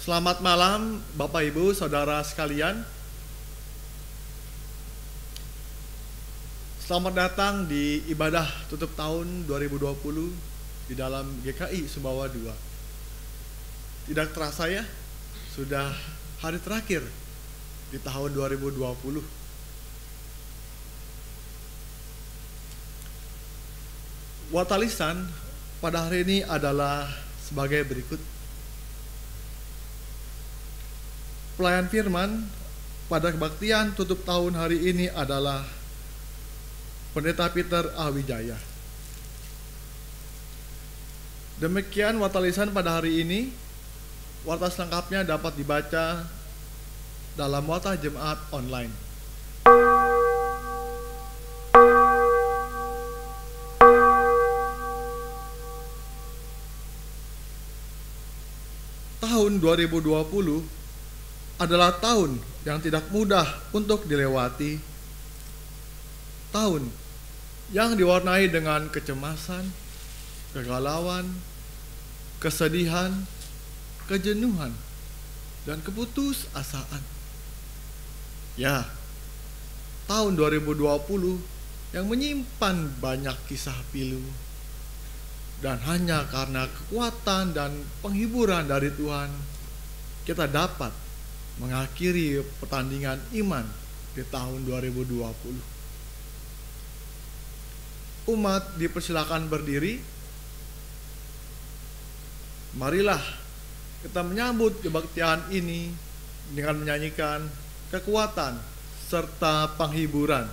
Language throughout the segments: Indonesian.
Selamat malam Bapak Ibu Saudara sekalian. Selamat datang di ibadah tutup tahun 2020 di dalam GKI Sumbawa II. Tidak terasa ya, sudah hari terakhir di tahun 2020. Watalisan pada hari ini adalah sebagai berikut. Pelayan firman pada kebaktian tutup tahun hari ini adalah Pendeta Peter A. Wijaya. Demikian watalisan pada hari ini. Warta selengkapnya dapat dibaca dalam Warta Jemaat online. Tahun 2020 adalah tahun yang tidak mudah untuk dilewati. Tahun yang diwarnai dengan kecemasan, kegalauan, kesedihan, kejenuhan, dan keputusasaan. Ya, tahun 2020 yang menyimpan banyak kisah pilu. Dan hanya karena kekuatan dan penghiburan dari Tuhan, kita dapat mengakhiri pertandingan iman di tahun 2020. Umat dipersilakan berdiri. Marilah kita menyambut kebaktian ini dengan menyanyikan kekuatan serta penghiburan.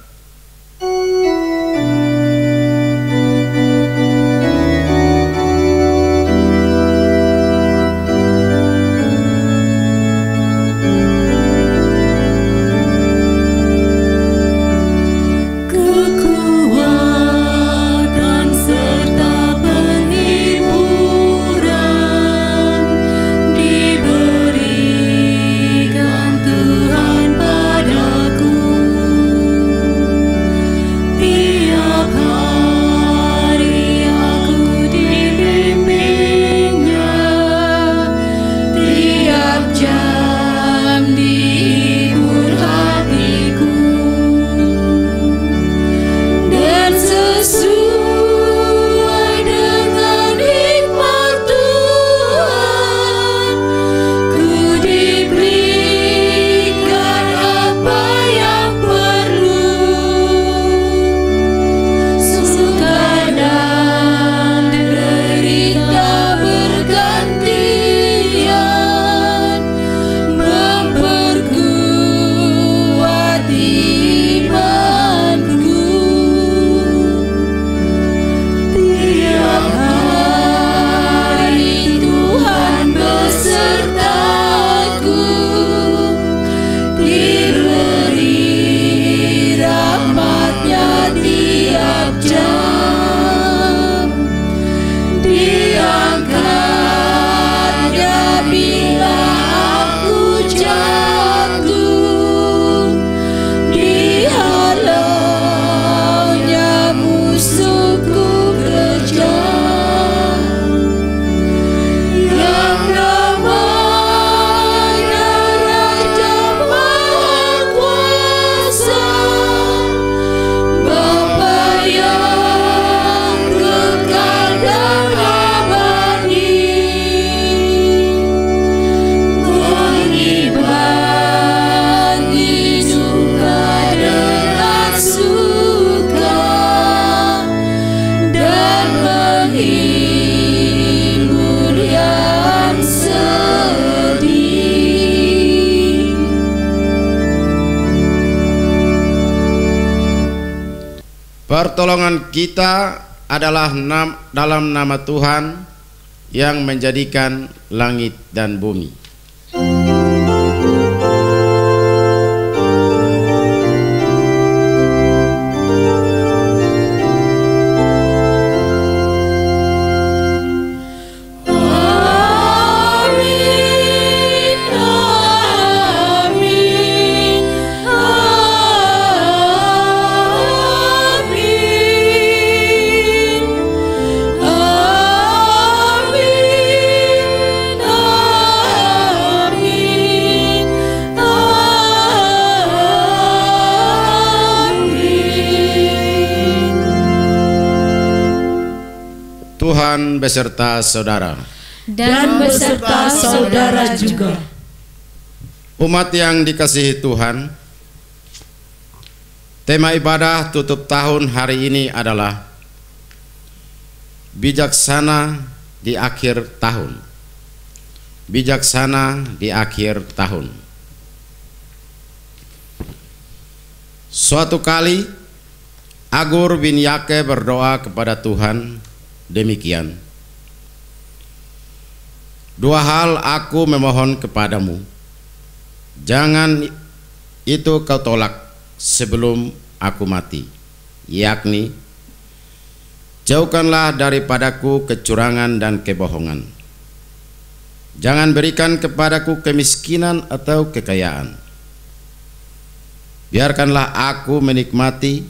Pertolongan kita adalah dalam nama Tuhan yang menjadikan langit dan bumi. Tuhan beserta saudara. Dan beserta saudara juga. Umat yang dikasihi Tuhan, tema ibadah tutup tahun hari ini adalah bijaksana di akhir tahun. Bijaksana di akhir tahun. Suatu kali Agur bin Yake berdoa kepada Tuhan demikian, "Dua hal aku memohon kepadamu, jangan itu kau tolak sebelum aku mati, yakni jauhkanlah daripadaku kecurangan dan kebohongan. Jangan berikan kepadaku kemiskinan atau kekayaan. Biarkanlah aku menikmati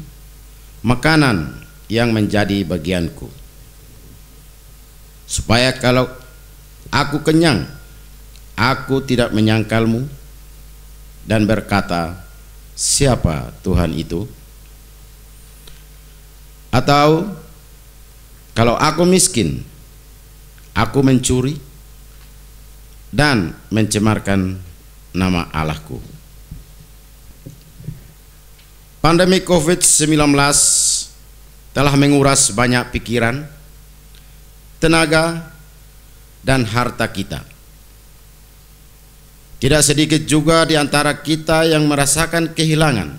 makanan yang menjadi bagianku, supaya kalau aku kenyang, aku tidak menyangkalmu dan berkata, siapa Tuhan itu? Atau kalau aku miskin, aku mencuri dan mencemarkan nama Allahku." Pandemi COVID-19 telah menguras banyak pikiran, tenaga, dan harta kita. Tidak sedikit juga di antara kita yang merasakan kehilangan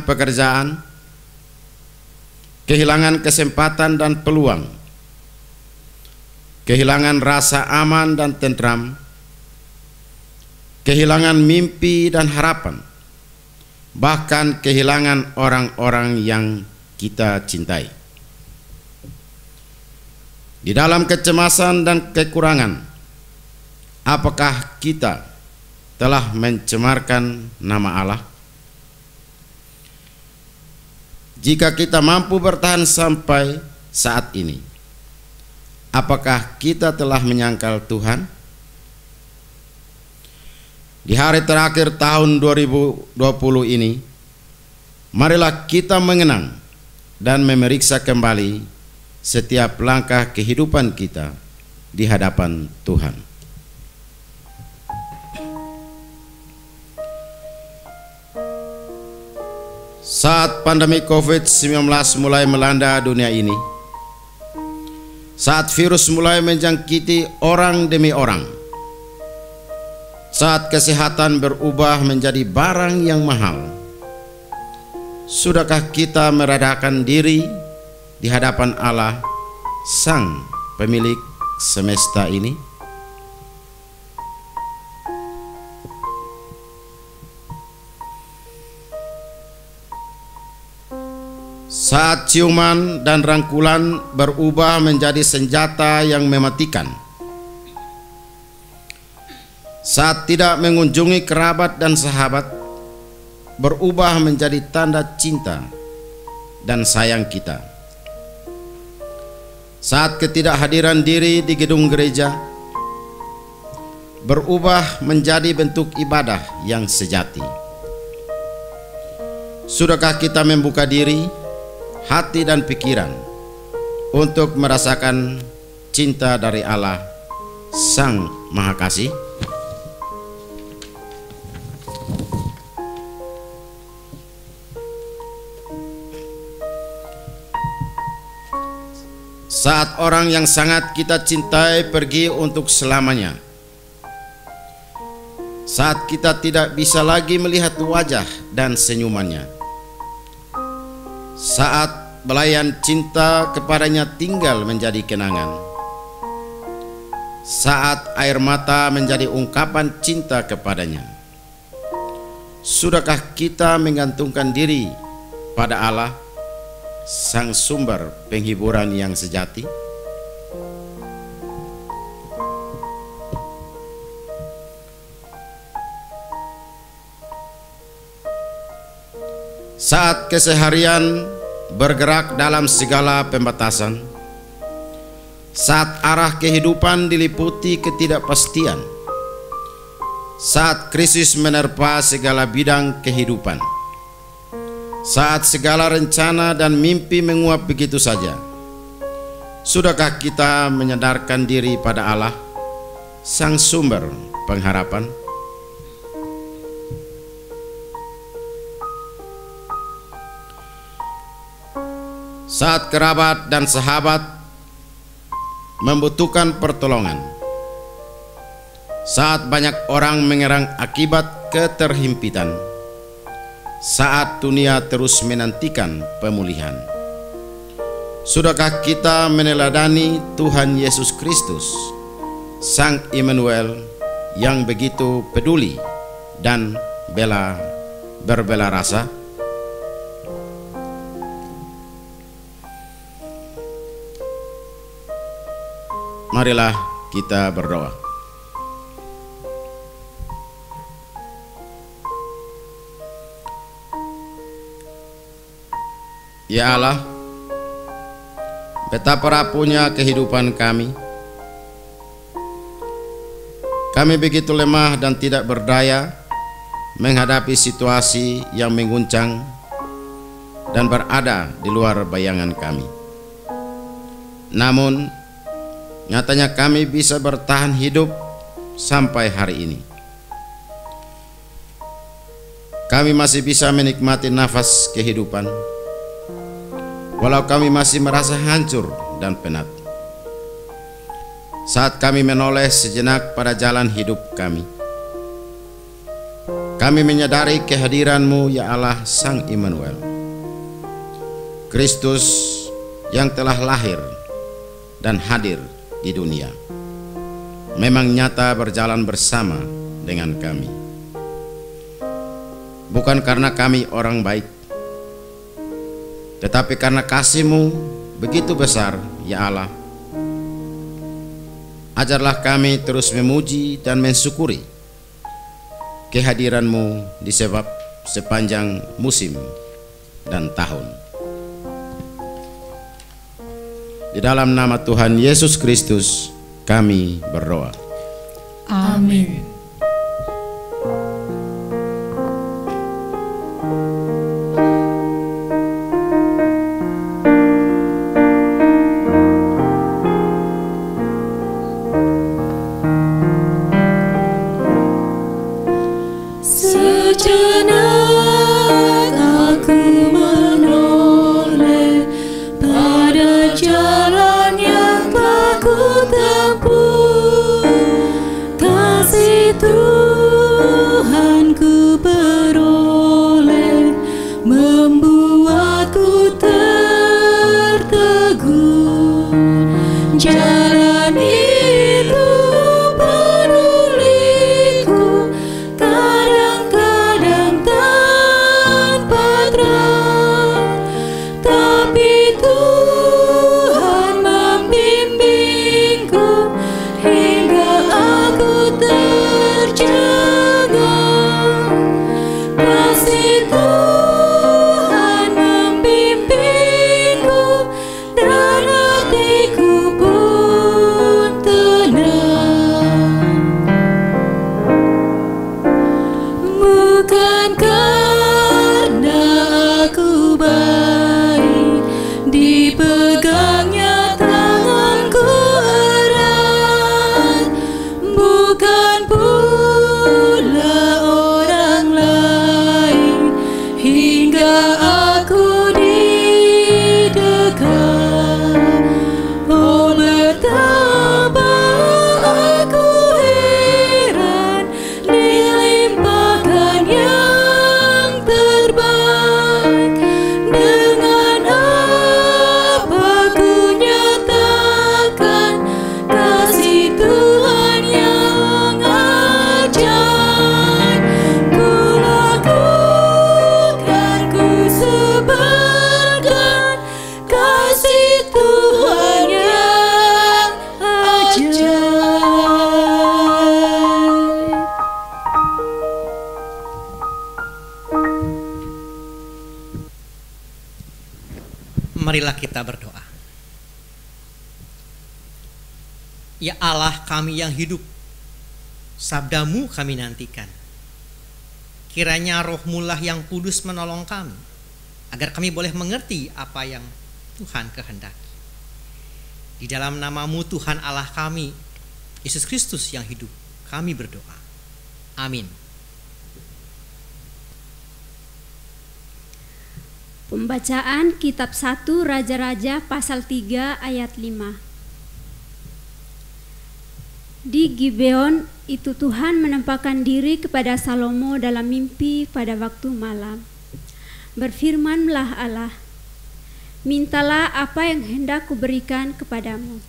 pekerjaan, kehilangan kesempatan dan peluang, kehilangan rasa aman dan tentram, kehilangan mimpi dan harapan, bahkan kehilangan orang-orang yang kita cintai. Di dalam kecemasan dan kekurangan, apakah kita telah mencemarkan nama Allah? Jika kita mampu bertahan sampai saat ini, apakah kita telah menyangkal Tuhan? Di hari terakhir tahun 2020 ini, marilah kita mengenang dan memeriksa kembali setiap langkah kehidupan kita di hadapan Tuhan. Saat pandemi COVID-19 mulai melanda dunia ini, saat virus mulai menjangkiti orang demi orang, saat kesehatan berubah menjadi barang yang mahal, sudahkah kita meredakan diri di hadapan Allah, Sang Pemilik semesta ini? Saat ciuman dan rangkulan berubah menjadi senjata yang mematikan, saat tidak mengunjungi kerabat dan sahabat berubah menjadi tanda cinta dan sayang kita, saat ketidakhadiran diri di gedung gereja berubah menjadi bentuk ibadah yang sejati, sudahkah kita membuka diri, hati dan pikiran untuk merasakan cinta dari Allah, Sang Maha Kasih? Saat orang yang sangat kita cintai pergi untuk selamanya, saat kita tidak bisa lagi melihat wajah dan senyumannya, saat belayan cinta kepadanya tinggal menjadi kenangan, saat air mata menjadi ungkapan cinta kepadanya, sudahkah kita menggantungkan diri pada Allah, Sang Sumber penghiburan yang sejati? Saat keseharian bergerak dalam segala pembatasan, saat arah kehidupan diliputi ketidakpastian, saat krisis menerpa segala bidang kehidupan, saat segala rencana dan mimpi menguap begitu saja, Sudahkah kita menyadarkan diri pada Allah, Sang Sumber pengharapan? Saat kerabat dan sahabat membutuhkan pertolongan, saat banyak orang mengerang akibat keterhimpitan, saat dunia terus menantikan pemulihan, sudahkah kita meneladani Tuhan Yesus Kristus, Sang Immanuel, yang begitu peduli dan berbela rasa? Marilah kita berdoa. Ya Allah, betapa rapuhnya kehidupan kami. Kami begitu lemah dan tidak berdaya menghadapi situasi yang mengguncang dan berada di luar bayangan kami. Namun, nyatanya kami bisa bertahan hidup sampai hari ini. Kami masih bisa menikmati nafas kehidupan, walau kami masih merasa hancur dan penat. Saat kami menoleh sejenak pada jalan hidup kami menyadari kehadiran-Mu, ya Allah, Sang Immanuel, Kristus yang telah lahir dan hadir di dunia, memang nyata berjalan bersama dengan kami. Bukan karena kami orang baik, tetapi karena kasih-Mu begitu besar, ya Allah. Ajarlah kami terus memuji dan mensyukuri kehadiran-Mu di sepanjang musim dan tahun. Di dalam nama Tuhan Yesus Kristus kami berdoa. Amin. Sejenak aku menoleh pada jalan yang telah ku tempuh. Kasih Tuhan ku beroleh membuatku tertegun. Jalan itu penuh liku, kadang-kadang tanpa terang, tapi Tuhan membimbingku hingga aku terjaga. Kasih Tuhan membimbingku dan hatiku pun tenang. Bukan karena aku baik, dipegangnya tanganku erat, bukan pula orang lain hingga aku didekat. Oh, betapa aku heran dilimpahkan yang terbaik. Dengan apa ku nyatakan kasih Tuhan yang ajaib. Ku lakukan, ku sebarkan kasih Tuhan yang ajaib. Marilah kita berdoa. Ya Allah kami yang hidup, sabda-Mu kami nantikan. Kiranya Roh-Mu lah yang kudus menolong kami, agar kami boleh mengerti apa yang Tuhan kehendaki. Di dalam nama-Mu Tuhan Allah kami, Yesus Kristus yang hidup, kami berdoa. Amin. Pembacaan Kitab 1 Raja-Raja pasal 3 ayat 5. Di Gibeon itu Tuhan menampakkan diri kepada Salomo dalam mimpi pada waktu malam. Berfirmanlah Allah, mintalah apa yang hendak kuberikan kepadamu.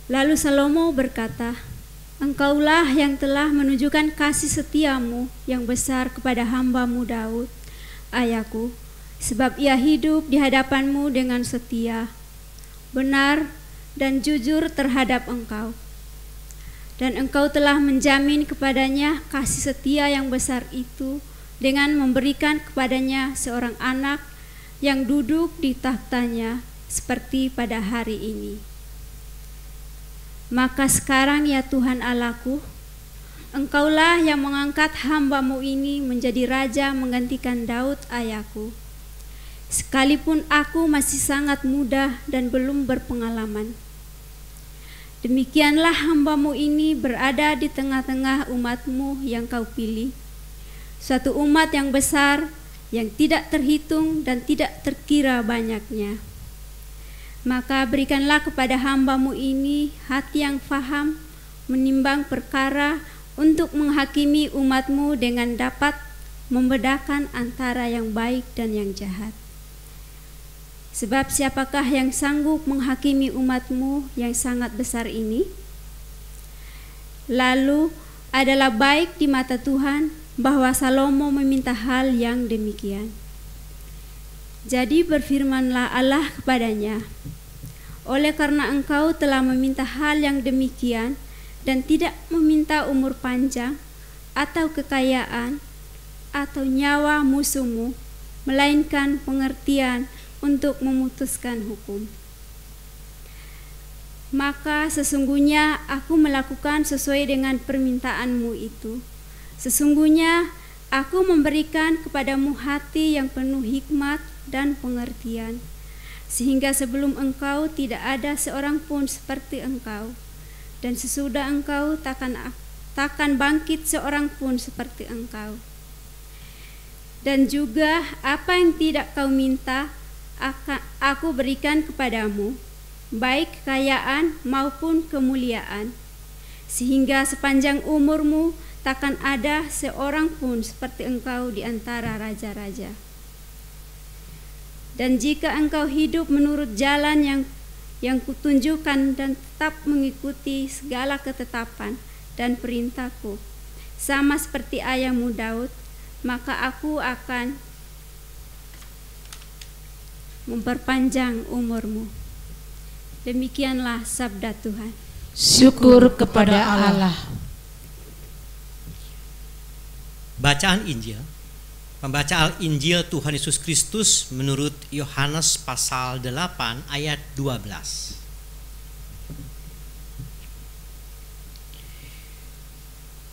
Lalu Salomo berkata, Engkaulah yang telah menunjukkan kasih setiamu yang besar kepada hamba-Mu Daud, ayahku, sebab ia hidup di hadapan-Mu dengan setia, benar dan jujur terhadap Engkau. Dan Engkau telah menjamin kepadanya kasih setia yang besar itu dengan memberikan kepadanya seorang anak yang duduk di tahtanya seperti pada hari ini. Maka sekarang ya Tuhan Allahku, Engkaulah yang mengangkat hamba-Mu ini menjadi raja menggantikan Daud ayahku. Sekalipun aku masih sangat muda dan belum berpengalaman. Demikianlah hamba-Mu ini berada di tengah-tengah umat-Mu yang Kau pilih. Suatu umat yang besar, yang tidak terhitung dan tidak terkira banyaknya. Maka berikanlah kepada hamba-Mu ini hati yang faham, menimbang perkara untuk menghakimi umat-Mu dengan dapat membedakan antara yang baik dan yang jahat. Sebab siapakah yang sanggup menghakimi umat-Mu yang sangat besar ini? Lalu adalah baik di mata Tuhan bahwa Salomo meminta hal yang demikian. Jadi berfirmanlah Allah kepadanya, oleh karena engkau telah meminta hal yang demikian dan tidak meminta umur panjang atau kekayaan atau nyawa musuhmu, melainkan pengertian untuk memutuskan hukum. Maka sesungguhnya aku melakukan sesuai dengan permintaanmu itu. Sesungguhnya aku memberikan kepadamu hati yang penuh hikmat dan pengertian, sehingga sebelum engkau tidak ada seorang pun seperti engkau, dan sesudah engkau takkan bangkit seorang pun seperti engkau. Dan juga apa yang tidak kau minta aku berikan kepadamu, baik kekayaan maupun kemuliaan, sehingga sepanjang umurmu takkan ada seorang pun seperti engkau di antara raja-raja. Dan jika engkau hidup menurut jalan yang kutunjukkan dan tetap mengikuti segala ketetapan dan perintahku, sama seperti ayahmu Daud, maka aku akan memperpanjang umurmu. Demikianlah sabda Tuhan. Syukur kepada Allah. Bacaan Injil. Pembacaan Injil Tuhan Yesus Kristus menurut Yohanes pasal 8 ayat 12.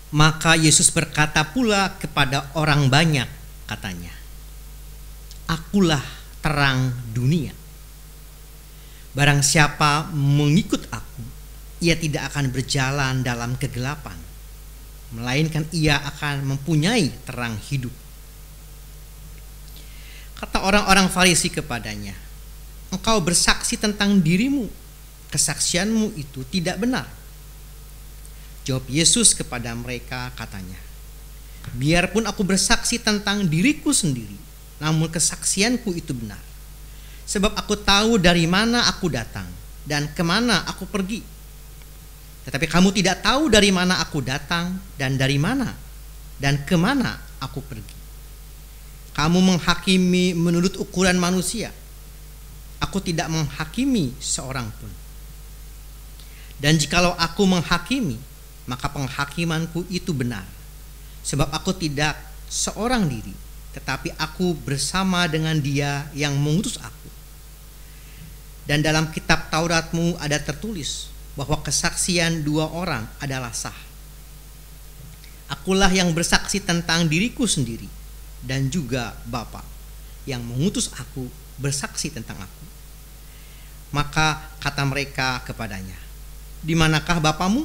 Maka Yesus berkata pula kepada orang banyak, katanya, Akulah terang dunia. Barang siapa mengikut aku, ia tidak akan berjalan dalam kegelapan, melainkan ia akan mempunyai terang hidup. Kata orang-orang Farisi kepadanya, Engkau bersaksi tentang dirimu, kesaksianmu itu tidak benar. Jawab Yesus kepada mereka, katanya, Biarpun aku bersaksi tentang diriku sendiri, namun kesaksianku itu benar. Sebab aku tahu dari mana aku datang dan kemana aku pergi. Tetapi kamu tidak tahu dari mana aku datang dan dari mana dan kemana aku pergi. Kamu menghakimi menurut ukuran manusia. Aku tidak menghakimi seorang pun. Dan jikalau aku menghakimi, maka penghakimanku itu benar. Sebab aku tidak seorang diri, tetapi aku bersama dengan Dia yang mengutus aku. Dan dalam kitab Tauratmu ada tertulis bahwa kesaksian dua orang adalah sah. Akulah yang bersaksi tentang diriku sendiri, dan juga Bapa yang mengutus aku bersaksi tentang aku. Maka kata mereka kepadanya, "Di manakah Bapamu?"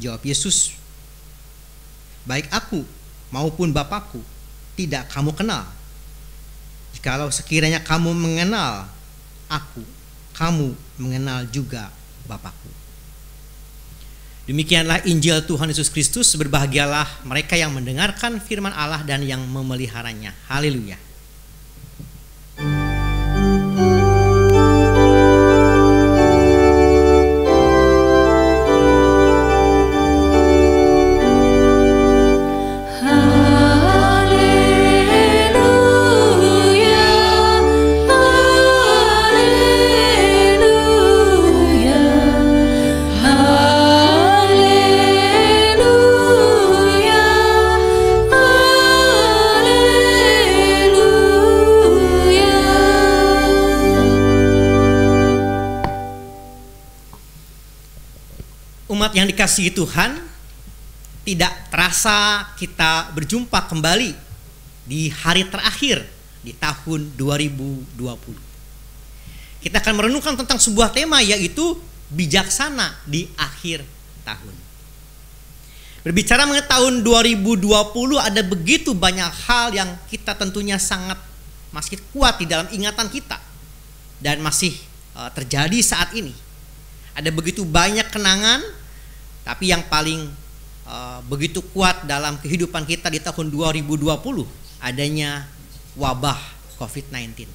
Jawab Yesus, "Baik aku maupun Bapakku tidak kamu kenal. Jikalau sekiranya kamu mengenal aku, kamu mengenal juga Bapakku." Demikianlah Injil Tuhan Yesus Kristus. Berbahagialah mereka yang mendengarkan firman Allah dan yang memeliharanya. Haleluya. Umat yang dikasihi Tuhan, tidak terasa kita berjumpa kembali di hari terakhir di tahun 2020. Kita akan merenungkan tentang sebuah tema, yaitu bijaksana di akhir tahun. Berbicara mengenai tahun 2020, ada begitu banyak hal yang kita tentunya sangat masih kuat di dalam ingatan kita dan masih terjadi saat ini. Ada begitu banyak kenangan, tapi yang paling begitu kuat dalam kehidupan kita di tahun 2020 adanya wabah COVID-19.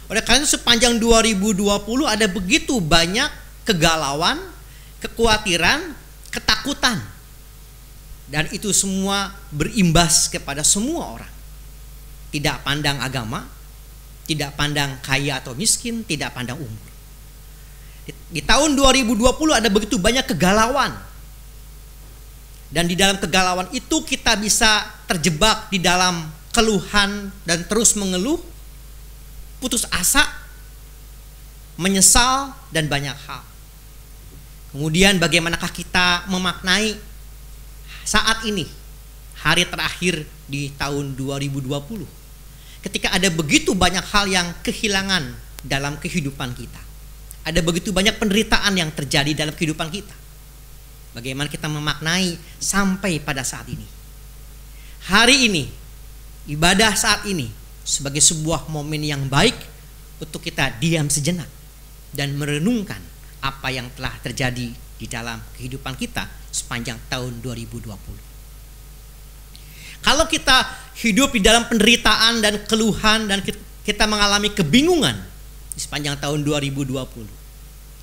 Oleh karena itu sepanjang 2020 ada begitu banyak kegalauan, kekhawatiran, ketakutan. Dan itu semua berimbas kepada semua orang. Tidak pandang agama, tidak pandang kaya atau miskin, tidak pandang umur. Di tahun 2020 ada begitu banyak kegalauan. Dan di dalam kegalauan itu kita bisa terjebak di dalam keluhan dan terus mengeluh, putus asa, menyesal, dan banyak hal. Kemudian bagaimanakah kita memaknai saat ini, hari terakhir di tahun 2020, ketika ada begitu banyak hal yang kehilangan dalam kehidupan kita. Ada begitu banyak penderitaan yang terjadi dalam kehidupan kita. Bagaimana kita memaknai sampai pada saat ini. Hari ini, ibadah saat ini sebagai sebuah momen yang baik untuk kita diam sejenak dan merenungkan apa yang telah terjadi di dalam kehidupan kita sepanjang tahun 2020. Kalau kita hidup di dalam penderitaan dan keluhan dan kita mengalami kebingungan di sepanjang tahun 2020,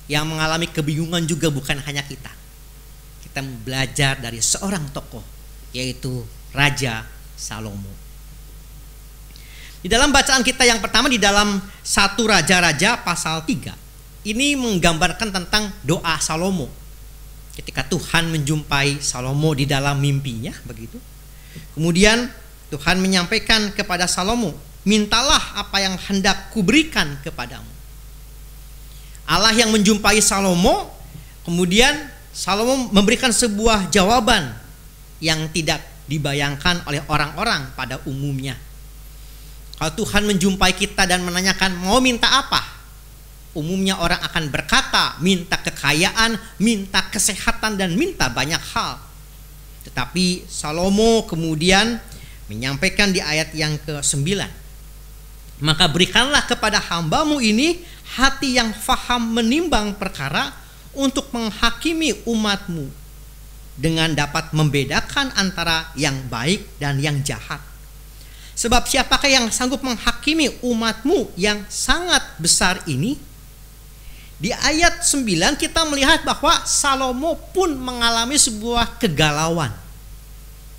yang mengalami kebingungan juga bukan hanya kita. Kita belajar dari seorang tokoh, yaitu Raja Salomo. Di dalam bacaan kita yang pertama di dalam 1 Raja-Raja pasal 3, ini menggambarkan tentang doa Salomo. Ketika Tuhan menjumpai Salomo di dalam mimpinya, begitu. Kemudian Tuhan menyampaikan kepada Salomo, "Mintalah apa yang hendak kuberikan kepadamu." Allah yang menjumpai Salomo, kemudian Salomo memberikan sebuah jawaban yang tidak dibayangkan oleh orang-orang pada umumnya. Kalau Tuhan menjumpai kita dan menanyakan mau minta apa, umumnya orang akan berkata minta kekayaan, minta kesehatan, dan minta banyak hal. Tetapi Salomo kemudian menyampaikan di ayat yang ke-9, "Maka berikanlah kepada hambamu ini hati yang faham menimbang perkara untuk menghakimi umatmu dengan dapat membedakan antara yang baik dan yang jahat. Sebab siapakah yang sanggup menghakimi umatmu yang sangat besar ini?" Di ayat 9 kita melihat bahwa Salomo pun mengalami sebuah kegalauan.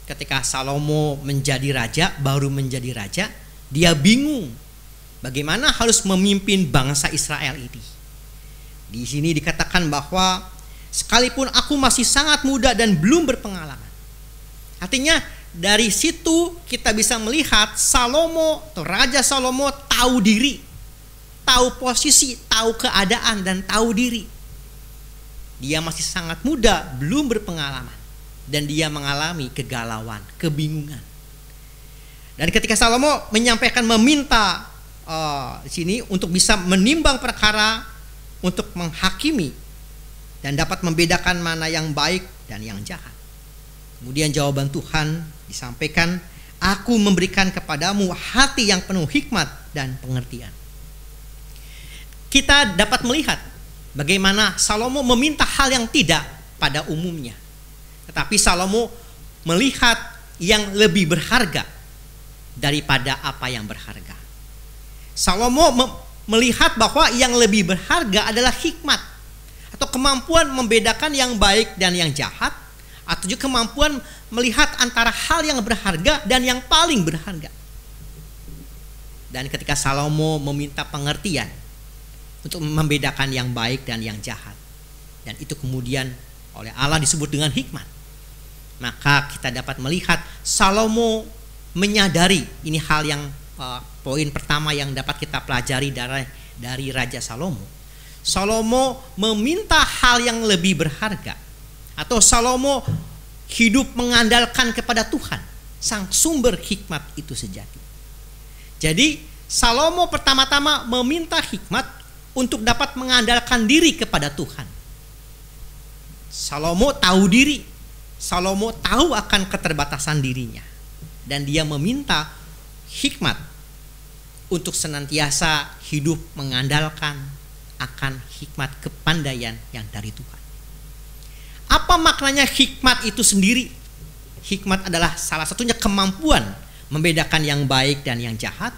Ketika Salomo menjadi raja, baru menjadi raja, dia bingung bagaimana harus memimpin bangsa Israel ini. Di sini dikatakan bahwa sekalipun aku masih sangat muda dan belum berpengalaman. Artinya dari situ kita bisa melihat Salomo atau Raja Salomo tahu diri, tahu posisi, tahu keadaan, dan tahu diri. Dia masih sangat muda, belum berpengalaman, dan dia mengalami kegalauan, kebingungan. Dan ketika Salomo menyampaikan meminta di sini untuk bisa menimbang perkara, untuk menghakimi dan dapat membedakan mana yang baik dan yang jahat. Kemudian jawaban Tuhan disampaikan, aku memberikan kepadamu hati yang penuh hikmat dan pengertian. Kita dapat melihat bagaimana Salomo meminta hal yang tidak pada umumnya, tetapi Salomo melihat yang lebih berharga daripada apa yang berharga. Salomo melihat bahwa yang lebih berharga adalah hikmat atau kemampuan membedakan yang baik dan yang jahat, atau juga kemampuan melihat antara hal yang berharga dan yang paling berharga. Dan ketika Salomo meminta pengertian untuk membedakan yang baik dan yang jahat, dan itu kemudian oleh Allah disebut dengan hikmat, maka kita dapat melihat Salomo menyadari, ini hal yang poin pertama yang dapat kita pelajari dari Raja Salomo. Salomo meminta hal yang lebih berharga, atau Salomo hidup mengandalkan kepada Tuhan, sang sumber hikmat itu sejati. Jadi Salomo pertama-tama meminta hikmat untuk dapat mengandalkan diri kepada Tuhan. Salomo tahu diri, Salomo tahu akan keterbatasan dirinya, dan dia meminta hikmat untuk senantiasa hidup mengandalkan akan hikmat kepandaian yang dari Tuhan. Apa maknanya hikmat itu sendiri? Hikmat adalah salah satunya kemampuan membedakan yang baik dan yang jahat,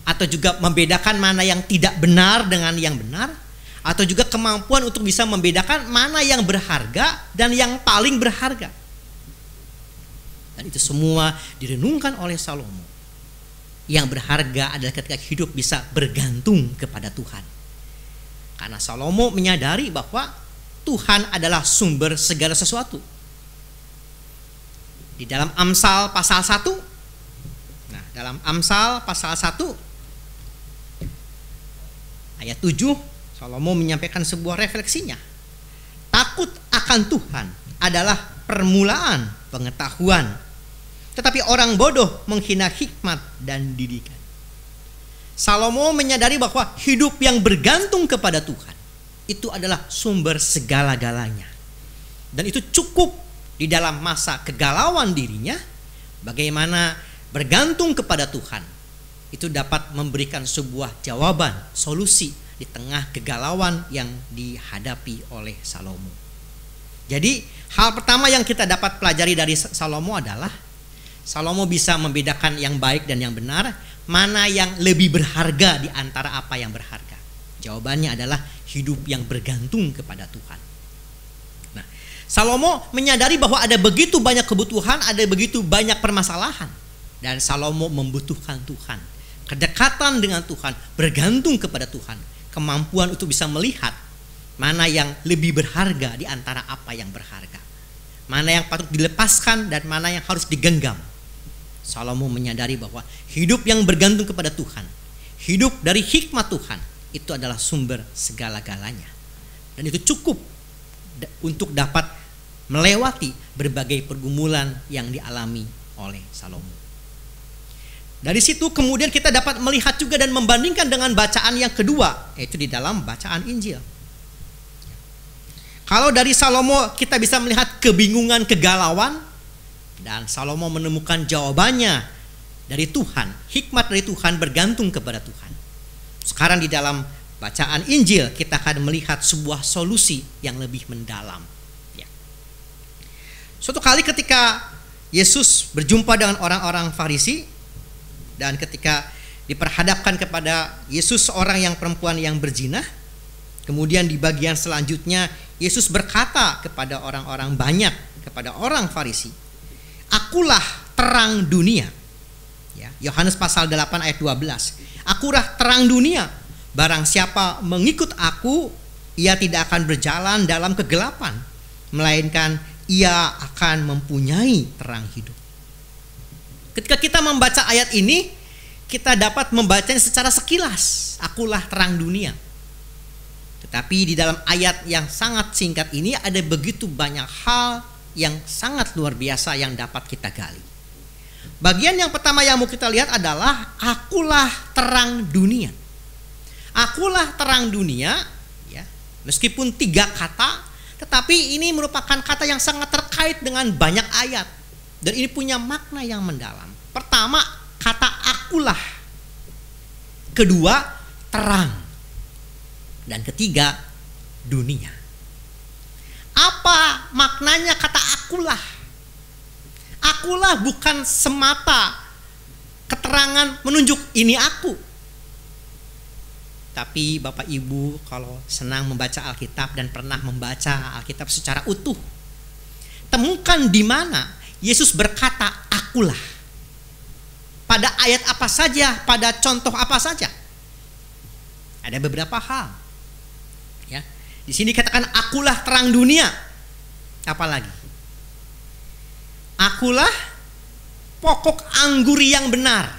atau juga membedakan mana yang tidak benar dengan yang benar, atau juga kemampuan untuk bisa membedakan mana yang berharga dan yang paling berharga. Dan itu semua direnungkan oleh Salomo. Yang berharga adalah ketika hidup bisa bergantung kepada Tuhan. Karena Salomo menyadari bahwa Tuhan adalah sumber segala sesuatu. Di dalam Amsal pasal 1, nah dalam Amsal pasal 1 ayat 7, Salomo menyampaikan sebuah refleksinya. Takut akan Tuhan adalah permulaan pengetahuan, tetapi orang bodoh menghina hikmat dan didikan. Salomo menyadari bahwa hidup yang bergantung kepada Tuhan itu adalah sumber segala-galanya. Dan itu cukup di dalam masa kegalauan dirinya, bagaimana bergantung kepada Tuhan itu dapat memberikan sebuah jawaban, solusi di tengah kegalauan yang dihadapi oleh Salomo. Jadi hal pertama yang kita dapat pelajari dari Salomo adalah Salomo bisa membedakan yang baik dan yang benar, mana yang lebih berharga di antara apa yang berharga. Jawabannya adalah hidup yang bergantung kepada Tuhan. Nah, Salomo menyadari bahwa ada begitu banyak kebutuhan, ada begitu banyak permasalahan, dan Salomo membutuhkan Tuhan, kedekatan dengan Tuhan, bergantung kepada Tuhan, kemampuan untuk bisa melihat mana yang lebih berharga di antara apa yang berharga, mana yang patut dilepaskan dan mana yang harus digenggam. Salomo menyadari bahwa hidup yang bergantung kepada Tuhan, hidup dari hikmat Tuhan, itu adalah sumber segala-galanya. Dan itu cukup untuk dapat melewati berbagai pergumulan yang dialami oleh Salomo. Dari situ kemudian kita dapat melihat juga dan membandingkan dengan bacaan yang kedua, yaitu di dalam bacaan Injil. Kalau dari Salomo kita bisa melihat kebingungan, kegalauan, dan Salomo menemukan jawabannya dari Tuhan, hikmat dari Tuhan bergantung kepada Tuhan. Sekarang di dalam bacaan Injil kita akan melihat sebuah solusi yang lebih mendalam. Ya. Suatu kali ketika Yesus berjumpa dengan orang-orang Farisi, dan ketika diperhadapkan kepada Yesus seorang yang perempuan yang berzina, kemudian di bagian selanjutnya Yesus berkata kepada orang-orang banyak, kepada orang Farisi, "Akulah terang dunia." Ya, Yohanes pasal 8 ayat 12. "Akulah terang dunia. Barang siapa mengikut aku, ia tidak akan berjalan dalam kegelapan, melainkan ia akan mempunyai terang hidup." Ketika kita membaca ayat ini, kita dapat membacanya secara sekilas, akulah terang dunia. Tetapi di dalam ayat yang sangat singkat ini ada begitu banyak hal yang sangat luar biasa yang dapat kita gali. Bagian yang pertama yang mau kita lihat adalah akulah terang dunia. Akulah terang dunia, ya. Meskipun 3 kata, tetapi ini merupakan kata yang sangat terkait dengan banyak ayat. Dan ini punya makna yang mendalam. Pertama, kata akulah. Kedua, terang. Dan ketiga, dunia. Apa maknanya kata akulah? Akulah bukan semata keterangan menunjuk ini aku. Tapi Bapak Ibu kalau senang membaca Alkitab dan pernah membaca Alkitab secara utuh, temukan di mana Yesus berkata akulah. Pada ayat apa saja, pada contoh apa saja. Ada beberapa hal. Ya. Di sini katakan akulah terang dunia. Apalagi? Akulah pokok anggur yang benar.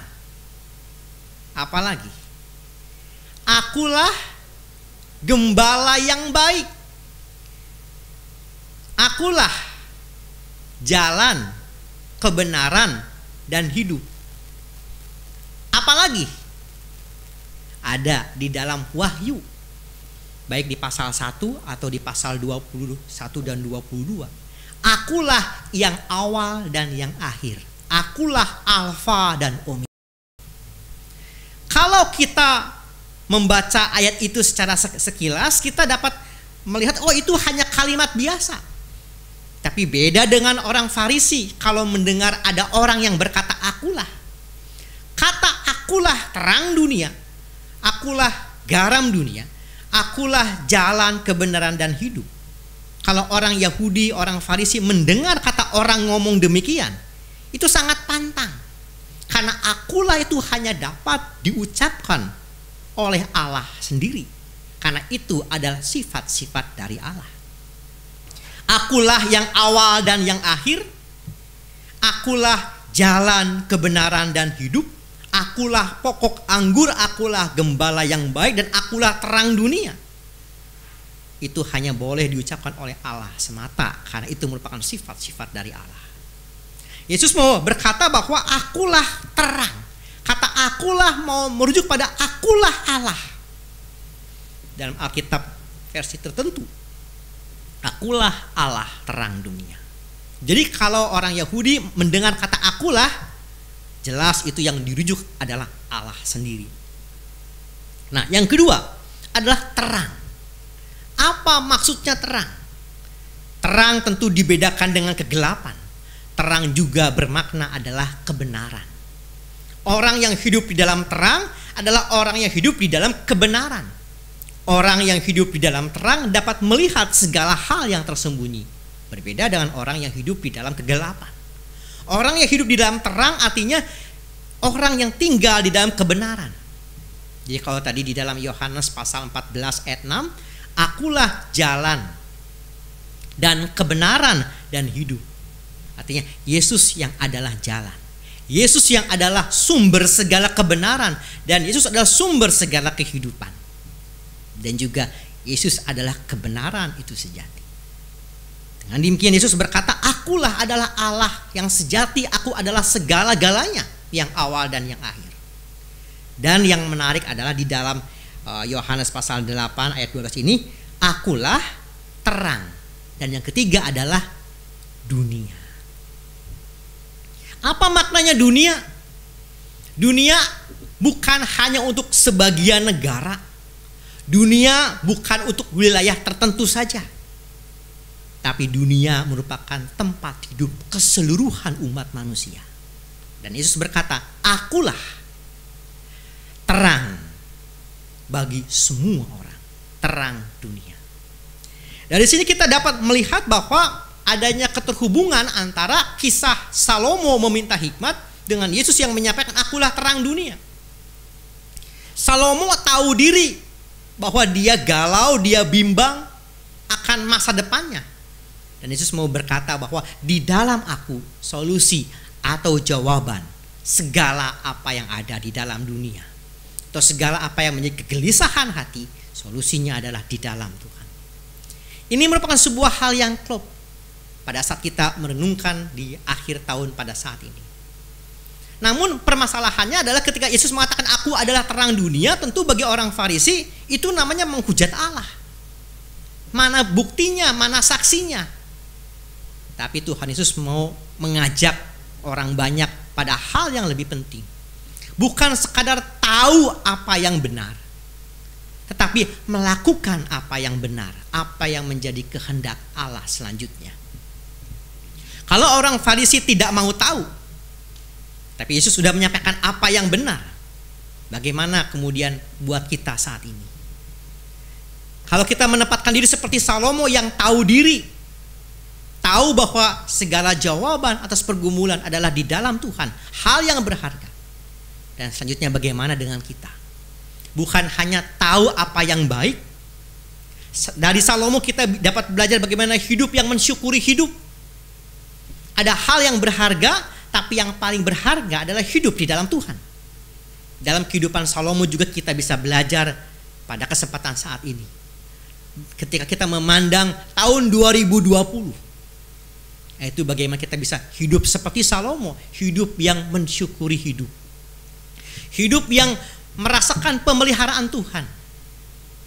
Apalagi? Akulah gembala yang baik. Akulah jalan, kebenaran, dan hidup. Apalagi? Ada di dalam Wahyu. Baik di pasal 1 atau di pasal 21 dan 22. Akulah yang awal dan yang akhir. Akulah Alfa dan Omega. Kalau kita membaca ayat itu secara sekilas, kita dapat melihat, oh itu hanya kalimat biasa. Tapi beda dengan orang Farisi kalau mendengar ada orang yang berkata akulah. Kata akulah terang dunia, akulah garam dunia, akulah jalan, kebenaran, dan hidup. Kalau orang Yahudi, orang Farisi mendengar kata orang ngomong demikian, itu sangat pantang. Karena akulah itu hanya dapat diucapkan oleh Allah sendiri. Karena itu adalah sifat-sifat dari Allah. Akulah yang awal dan yang akhir. Akulah jalan, kebenaran, dan hidup. Akulah pokok anggur, akulah gembala yang baik, dan akulah terang dunia. Itu hanya boleh diucapkan oleh Allah semata, karena itu merupakan sifat-sifat dari Allah. Yesus mau berkata bahwa akulah terang. Kata akulah mau merujuk pada akulah Allah. Dalam Alkitab versi tertentu, akulah Allah terang dunia. Jadi kalau orang Yahudi mendengar kata akulah, jelas itu yang dirujuk adalah Allah sendiri. Nah, yang kedua adalah terang. Apa maksudnya terang? Terang tentu dibedakan dengan kegelapan. Terang juga bermakna adalah kebenaran. Orang yang hidup di dalam terang adalah orang yang hidup di dalam kebenaran. Orang yang hidup di dalam terang dapat melihat segala hal yang tersembunyi. Berbeda dengan orang yang hidup di dalam kegelapan. Orang yang hidup di dalam terang artinya orang yang tinggal di dalam kebenaran. Jadi kalau tadi di dalam Yohanes pasal 14 ayat 6, akulah jalan dan kebenaran dan hidup. Artinya Yesus yang adalah jalan. Yesus yang adalah sumber segala kebenaran. Dan Yesus adalah sumber segala kehidupan. Dan juga Yesus adalah kebenaran itu sejati. Dengan demikian Yesus berkata, akulah adalah Allah yang sejati. Aku adalah segala-galanya, yang awal dan yang akhir. Dan yang menarik adalah di dalam Yohanes pasal 8 ayat 12 ini, akulah terang. Dan yang ketiga adalah dunia. Apa maknanya dunia? Dunia bukan hanya untuk sebagian negara. Dunia bukan untuk wilayah tertentu saja. Tapi dunia merupakan tempat hidup keseluruhan umat manusia. Dan Yesus berkata, akulah terang bagi semua orang, terang dunia. Dari sini kita dapat melihat bahwa adanya keterhubungan antara kisah Salomo meminta hikmat dengan Yesus yang menyampaikan akulah terang dunia. Salomo tahu diri bahwa dia galau, dia bimbang akan masa depannya. Dan Yesus mau berkata bahwa di dalam aku solusi atau jawaban segala apa yang ada di dalam dunia. Atau segala apa yang menjadi kegelisahan hati, solusinya adalah di dalam Tuhan. Ini merupakan sebuah hal yang klop pada saat kita merenungkan di akhir tahun pada saat ini. Namun permasalahannya adalah ketika Yesus mengatakan aku adalah terang dunia, tentu bagi orang Farisi itu namanya menghujat Allah. Mana buktinya, mana saksinya? Tapi Tuhan Yesus mau mengajak orang banyak pada hal yang lebih penting. Bukan sekadar tahu apa yang benar, tetapi melakukan apa yang benar, apa yang menjadi kehendak Allah selanjutnya. Kalau orang Farisi tidak mau tahu, tapi Yesus sudah menyampaikan apa yang benar, bagaimana kemudian buat kita saat ini? Kalau kita menempatkan diri seperti Salomo yang tahu diri, tahu bahwa segala jawaban atas pergumulan adalah di dalam Tuhan, hal yang berharga. Dan selanjutnya bagaimana dengan kita? Bukan hanya tahu apa yang baik. Dari Salomo kita dapat belajar bagaimana hidup yang mensyukuri hidup. Ada hal yang berharga, tapi yang paling berharga adalah hidup di dalam Tuhan. Dalam kehidupan Salomo juga kita bisa belajar pada kesempatan saat ini. Ketika kita memandang tahun 2020, yaitu bagaimana kita bisa hidup seperti Salomo, hidup yang mensyukuri hidup. Hidup yang merasakan pemeliharaan Tuhan.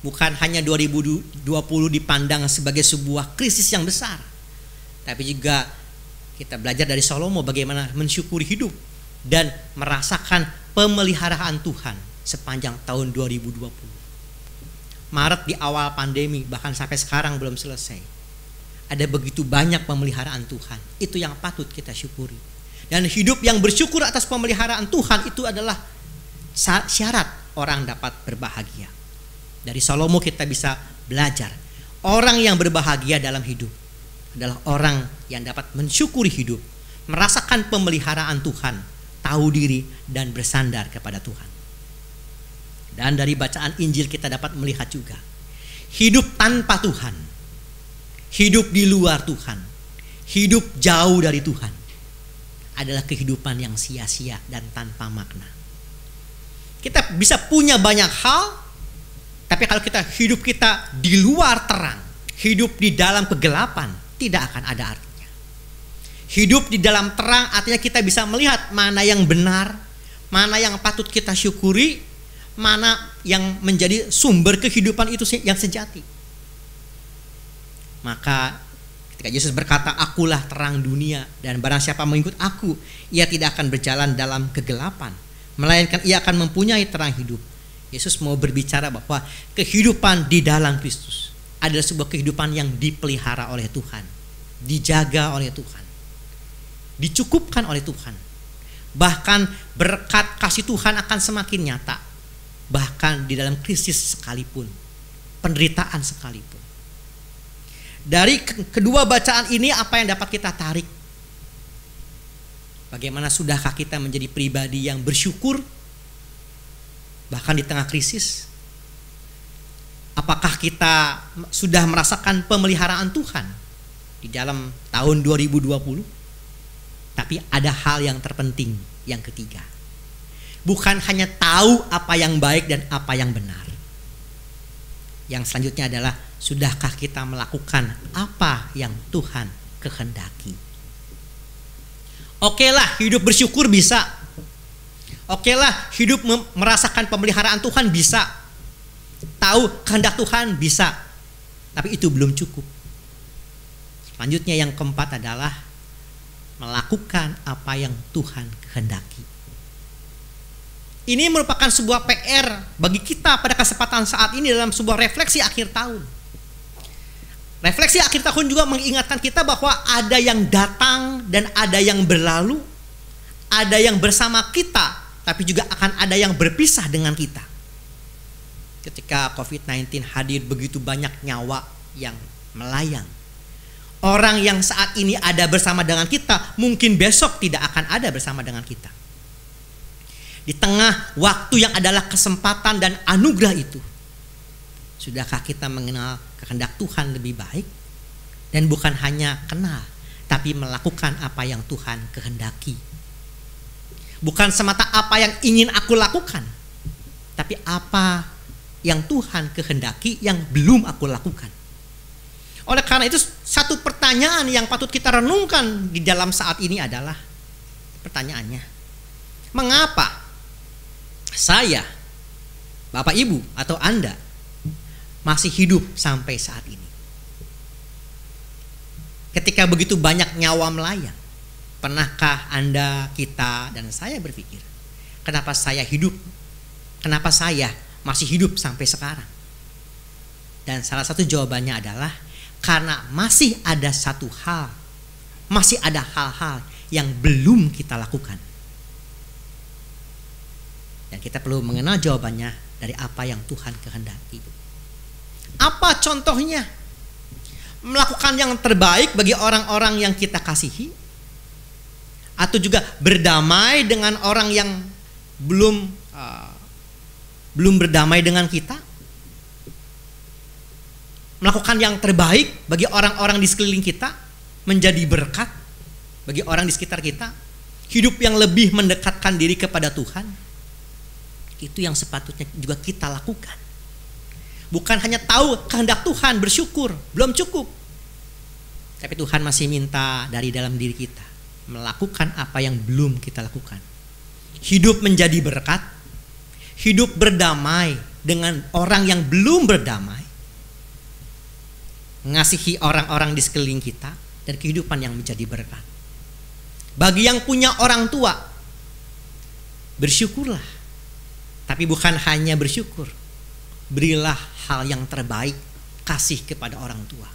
Bukan hanya 2020 dipandang sebagai sebuah krisis yang besar, tapi juga kita belajar dari Salomo bagaimana mensyukuri hidup dan merasakan pemeliharaan Tuhan sepanjang tahun 2020. Maret di awal pandemi, bahkan sampai sekarang belum selesai, ada begitu banyak pemeliharaan Tuhan. Itu yang patut kita syukuri. Dan hidup yang bersyukur atas pemeliharaan Tuhan itu adalah syarat orang dapat berbahagia. Dari Salomo kita bisa belajar, orang yang berbahagia dalam hidup adalah orang yang dapat mensyukuri hidup, merasakan pemeliharaan Tuhan, tahu diri dan bersandar kepada Tuhan. Dan dari bacaan Injil kita dapat melihat juga, hidup tanpa Tuhan, hidup di luar Tuhan, hidup jauh dari Tuhan adalah kehidupan yang sia-sia dan tanpa makna. Kita bisa punya banyak hal, tapi kalau kita hidup kita di luar terang, hidup di dalam kegelapan, tidak akan ada artinya. Hidup di dalam terang artinya kita bisa melihat mana yang benar, mana yang patut kita syukuri, mana yang menjadi sumber kehidupan itu yang sejati. Maka ketika Yesus berkata, akulah terang dunia, dan barang siapa mengikut aku, ia tidak akan berjalan dalam kegelapan, melainkan ia akan mempunyai terang hidup. Yesus mau berbicara bahwa kehidupan di dalam Kristus adalah sebuah kehidupan yang dipelihara oleh Tuhan, dijaga oleh Tuhan, dicukupkan oleh Tuhan. Bahkan berkat kasih Tuhan akan semakin nyata, bahkan di dalam krisis sekalipun, penderitaan sekalipun. Dari kedua bacaan ini apa yang dapat kita tarik? Bagaimana sudahkah kita menjadi pribadi yang bersyukur bahkan di tengah krisis? Apakah kita sudah merasakan pemeliharaan Tuhan di dalam tahun 2020? Tapi ada hal yang terpenting yang ketiga. Bukan hanya tahu apa yang baik dan apa yang benar. Yang selanjutnya adalah, sudahkah kita melakukan apa yang Tuhan kehendaki? Okelah hidup bersyukur bisa. Okelah hidup merasakan pemeliharaan Tuhan bisa. Tahu kehendak Tuhan bisa. Tapi itu belum cukup. Selanjutnya yang keempat adalah melakukan apa yang Tuhan kehendaki. Ini merupakan sebuah PR bagi kita pada kesempatan saat ini dalam sebuah refleksi akhir tahun. Refleksi akhir tahun juga mengingatkan kita bahwa ada yang datang dan ada yang berlalu, ada yang bersama kita, tapi juga akan ada yang berpisah dengan kita. Ketika COVID-19 hadir, begitu banyak nyawa yang melayang. Orang yang saat ini ada bersama dengan kita, mungkin besok tidak akan ada bersama dengan kita. Di tengah waktu yang adalah kesempatan dan anugerah itu, sudahkah kita mengenal kehendak Tuhan lebih baik? Dan bukan hanya kenal, tapi melakukan apa yang Tuhan kehendaki. Bukan semata apa yang ingin aku lakukan, tapi apa yang Tuhan kehendaki yang belum aku lakukan. Oleh karena itu, satu pertanyaan yang patut kita renungkan di dalam saat ini adalah, pertanyaannya, Mengapa saya, Bapak Ibu atau Anda masih hidup sampai saat ini? Ketika begitu banyak nyawa melayang, pernahkah Anda, kita, dan saya berpikir, kenapa saya hidup? Kenapa saya masih hidup sampai sekarang? Dan salah satu jawabannya adalah karena masih ada satu hal, masih ada hal-hal yang belum kita lakukan. Dan kita perlu mengenal jawabannya dari apa yang Tuhan kehendaki. Apa contohnya? Melakukan yang terbaik bagi orang-orang yang kita kasihi, atau juga berdamai dengan orang yang belum berdamai dengan kita? Melakukan yang terbaik bagi orang-orang di sekeliling kita, menjadi berkat bagi orang di sekitar kita, hidup yang lebih mendekatkan diri kepada Tuhan. Itu yang sepatutnya juga kita lakukan. Bukan hanya tahu kehendak Tuhan, bersyukur, belum cukup. Tapi Tuhan masih minta dari dalam diri kita melakukan apa yang belum kita lakukan. Hidup menjadi berkat, hidup berdamai dengan orang yang belum berdamai, mengasihi orang-orang di sekeliling kita, dan kehidupan yang menjadi berkat. Bagi yang punya orang tua, bersyukurlah. Tapi bukan hanya bersyukur, berilah hal yang terbaik, kasih kepada orang tua.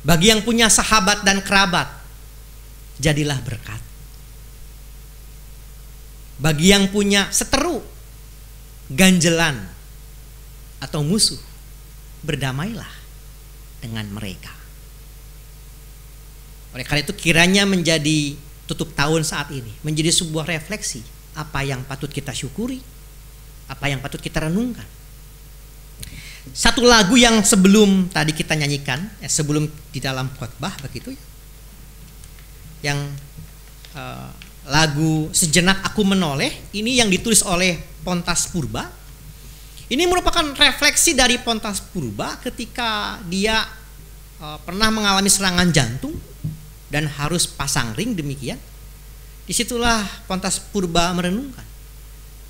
Bagi yang punya sahabat dan kerabat, jadilah berkat. Bagi yang punya seteru, ganjelan, atau musuh, berdamailah dengan mereka. Oleh karena itu kiranya menjadi tutup tahun saat ini, menjadi sebuah refleksi. Apa yang patut kita syukuri, apa yang patut kita renungkan. Satu lagu yang sebelum tadi kita nyanyikan, sebelum di dalam khotbah begitu ya, yang lagu Sejenak Aku Menoleh, ini yang ditulis oleh Pontas Purba. Ini merupakan refleksi dari Pontas Purba ketika dia pernah mengalami serangan jantung dan harus pasang ring demikian. Disitulah Pontas Purba merenungkan,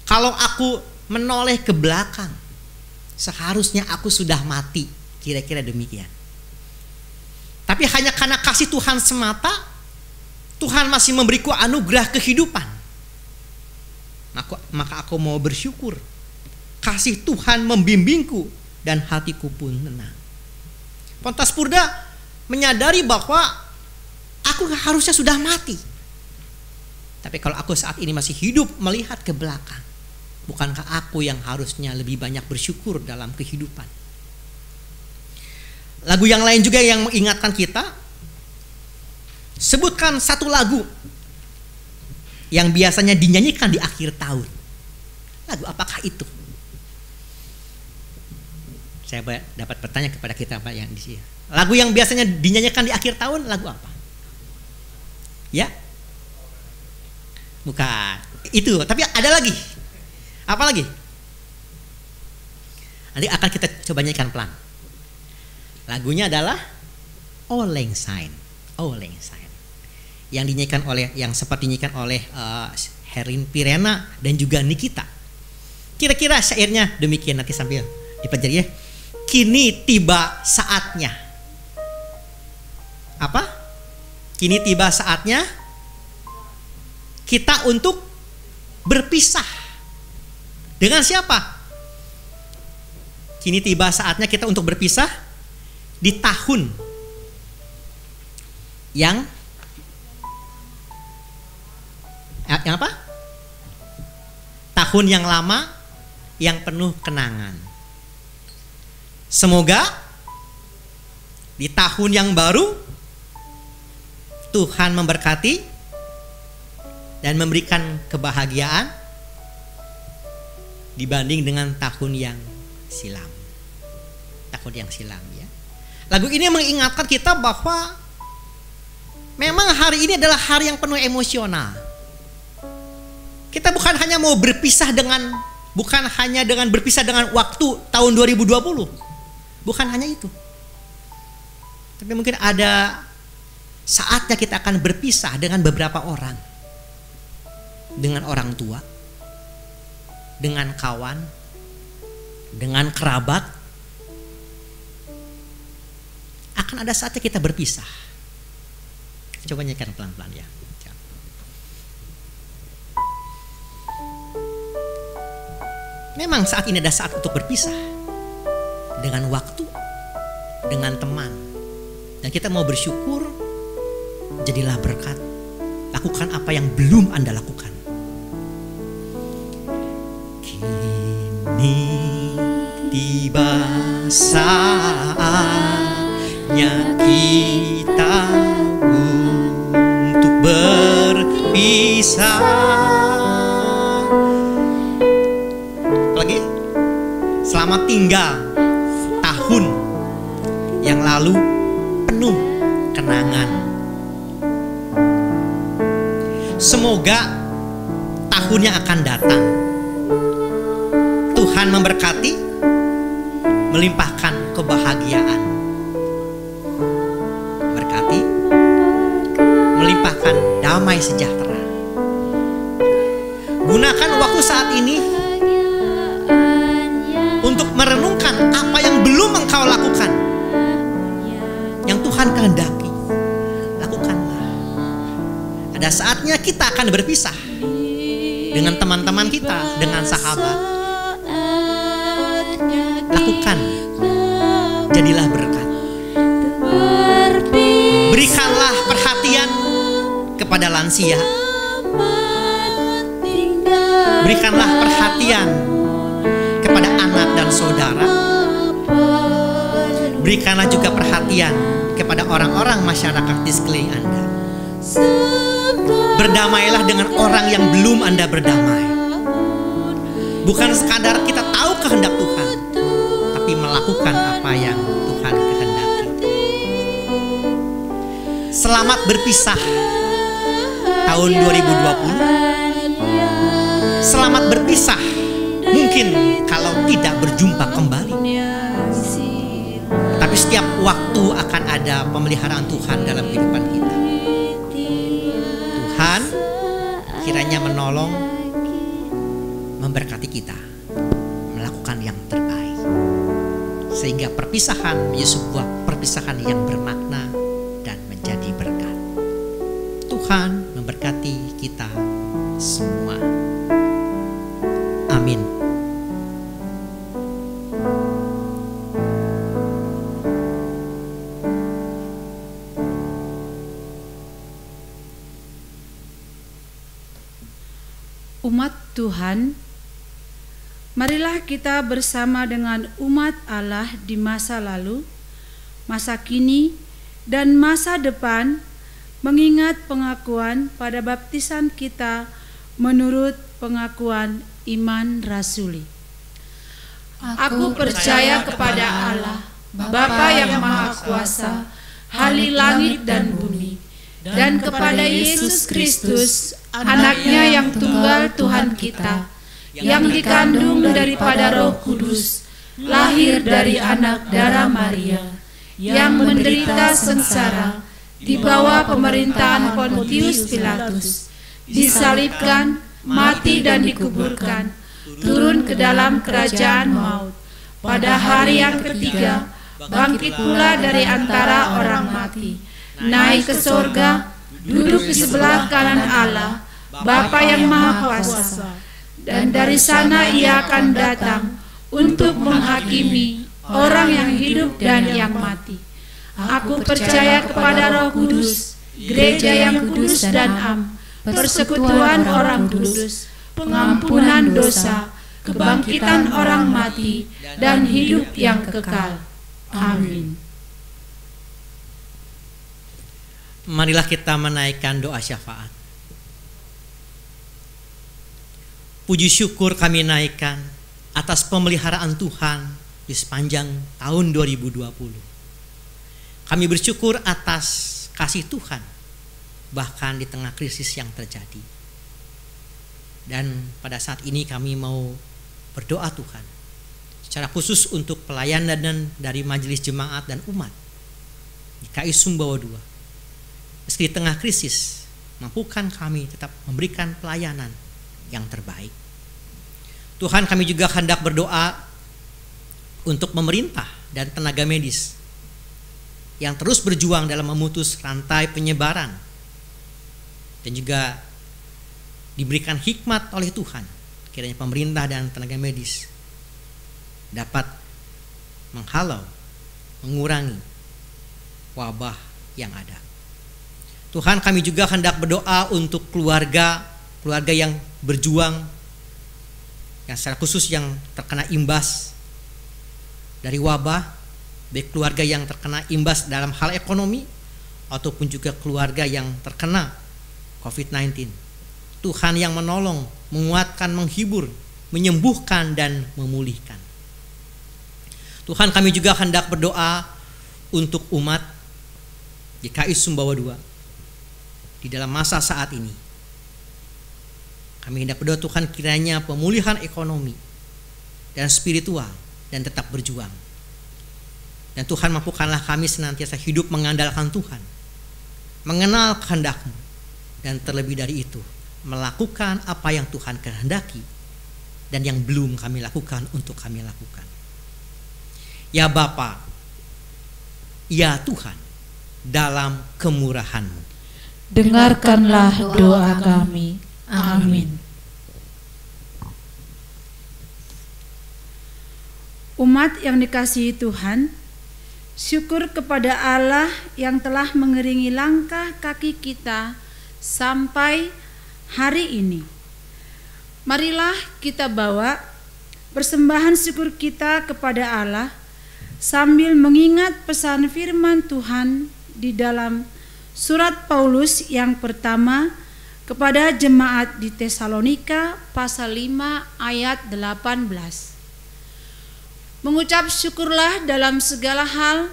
kalau aku menoleh ke belakang, seharusnya aku sudah mati, kira-kira demikian. Tapi hanya karena kasih Tuhan semata, Tuhan masih memberiku anugerah kehidupan. Maka aku mau bersyukur. Kasih Tuhan membimbingku dan hatiku pun tenang. Pontas Purba menyadari bahwa aku harusnya sudah mati. Tapi kalau aku saat ini masih hidup melihat ke belakang, bukankah aku yang harusnya lebih banyak bersyukur dalam kehidupan? Lagu yang lain juga yang mengingatkan kita, sebutkan satu lagu yang biasanya dinyanyikan di akhir tahun. Lagu apakah itu? Saya dapat bertanya kepada kita Pak yang di sini. Lagu yang biasanya dinyanyikan di akhir tahun, lagu apa? Ya? Bukan. Itu, tapi ada lagi. Apa lagi? Nanti akan kita coba nyanyikan pelan. Lagunya adalah Oleng Sain. Oleng Sain. Yang dinyanyikan oleh, yang sempat dinyanyikan oleh Herin Pirena dan juga Nikita. Kira-kira syairnya demikian, nanti sambil dipelajari ya. Kini tiba saatnya. Apa? Kini tiba saatnya kita untuk berpisah. Dengan siapa? Kini tiba saatnya kita untuk berpisah di tahun yang apa? Tahun yang lama yang penuh kenangan. Semoga di tahun yang baru Tuhan memberkati dan memberikan kebahagiaan dibanding dengan tahun yang silam. Tahun yang silam ya. Lagu ini mengingatkan kita bahwa memang hari ini adalah hari yang penuh emosional. Kita bukan hanya mau berpisah dengan, bukan hanya dengan berpisah dengan waktu tahun 2020. Bukan hanya itu. Tapi mungkin ada saatnya kita akan berpisah dengan beberapa orang. dengan orang tua, dengan kawan, dengan kerabat, akan ada saatnya kita berpisah. Coba nyanyikan pelan-pelan ya. Memang saat ini ada saat untuk berpisah dengan waktu, dengan teman. Dan kita mau bersyukur, jadilah berkat. Lakukan apa yang belum Anda lakukan. Kini tiba saatnya kita untuk berpisah. Lagi, selamat tinggal tahun yang lalu penuh kenangan. Semoga tahun yang akan datang Tuhan memberkati, melimpahkan kebahagiaan, berkati, melimpahkan damai sejahtera. Gunakan waktu saat ini untuk merenungkan apa yang belum engkau lakukan, yang Tuhan kehendaki. Lakukanlah. Ada saatnya kita akan berpisah dengan teman-teman kita, dengan sahabat. Lakukan, jadilah berkat. Berikanlah perhatian kepada lansia. Berikanlah perhatian kepada anak dan saudara. Berikanlah juga perhatian kepada orang-orang masyarakat di sekeliling Anda. Berdamailah dengan orang yang belum Anda berdamai. Bukan sekadar kita tahu kehendak Tuhan, tapi melakukan apa yang Tuhan kehendaki. Selamat berpisah tahun 2020. Selamat berpisah mungkin kalau tidak berjumpa kembali. Tapi setiap waktu akan ada pemeliharaan Tuhan dalam kehidupan kita. Tuhan kiranya menolong, memberkati kita melakukan yang terbaik, sehingga perpisahan menjadi sebuah perpisahan yang bermakna dan menjadi berkat. Tuhan memberkati kita semua. Amin. Umat Tuhan, marilah kita bersama dengan umat Allah di masa lalu, masa kini, dan masa depan mengingat pengakuan pada baptisan kita menurut pengakuan iman rasuli. Aku percaya kepada Allah, Bapa yang Maha Kuasa, Hali langit dan bumi, dan kepada Yesus Kristus, Anaknya yang tunggal Tuhan kita, yang dikandung daripada Roh Kudus, lahir dari anak darah Maria, yang menderita sengsara di bawah pemerintahan Pontius Pilatus, disalibkan, mati dan dikuburkan, turun ke dalam kerajaan maut. Pada hari yang ketiga, bangkit pula dari antara orang mati, naik ke sorga, duduk di sebelah kanan Allah, Bapa yang Maha Kuasa, dan dari sana Ia akan datang untuk menghakimi orang yang hidup dan yang mati. Aku percaya kepada Roh Kudus, gereja yang kudus dan am, persekutuan orang kudus, pengampunan dosa, kebangkitan orang mati, dan hidup yang kekal. Amin. Marilah kita menaikkan doa syafaat. Puji syukur kami naikkan atas pemeliharaan Tuhan di sepanjang tahun 2020. Kami bersyukur atas kasih Tuhan bahkan di tengah krisis yang terjadi. Dan pada saat ini kami mau berdoa Tuhan secara khusus untuk pelayanan dari majelis jemaat dan umat di KI Sumbawa II. Meski di tengah krisis, mampukan kami tetap memberikan pelayanan yang terbaik. Tuhan, kami juga hendak berdoa untuk pemerintah dan tenaga medis yang terus berjuang dalam memutus rantai penyebaran dan juga diberikan hikmat oleh Tuhan. Kiranya pemerintah dan tenaga medis dapat menghalau, mengurangi wabah yang ada. Tuhan, kami juga hendak berdoa untuk keluarga yang berjuang, yang secara khusus yang terkena imbas dari wabah, baik keluarga yang terkena imbas dalam hal ekonomi ataupun juga keluarga yang terkena COVID-19. Tuhan yang menolong, menguatkan, menghibur, menyembuhkan dan memulihkan. Tuhan, kami juga hendak berdoa untuk umat GKI Sumbawa II di dalam masa saat ini. Kami hendak berdoa Tuhan, kiranya pemulihan ekonomi dan spiritual dan tetap berjuang. Dan Tuhan, mampukanlah kami senantiasa hidup mengandalkan Tuhan, mengenal kehendak-Mu, dan terlebih dari itu melakukan apa yang Tuhan kehendaki dan yang belum kami lakukan untuk kami lakukan. Ya Bapa, ya Tuhan, dalam kemurahan-Mu, dengarkanlah doa kami. Amin. Umat yang dikasihi Tuhan, syukur kepada Allah yang telah mengiringi langkah kaki kita sampai hari ini. Marilah kita bawa persembahan syukur kita kepada Allah sambil mengingat pesan firman Tuhan di dalam surat Paulus yang pertama kepada jemaat di Tesalonika pasal 5 ayat 18. Mengucap syukurlah dalam segala hal,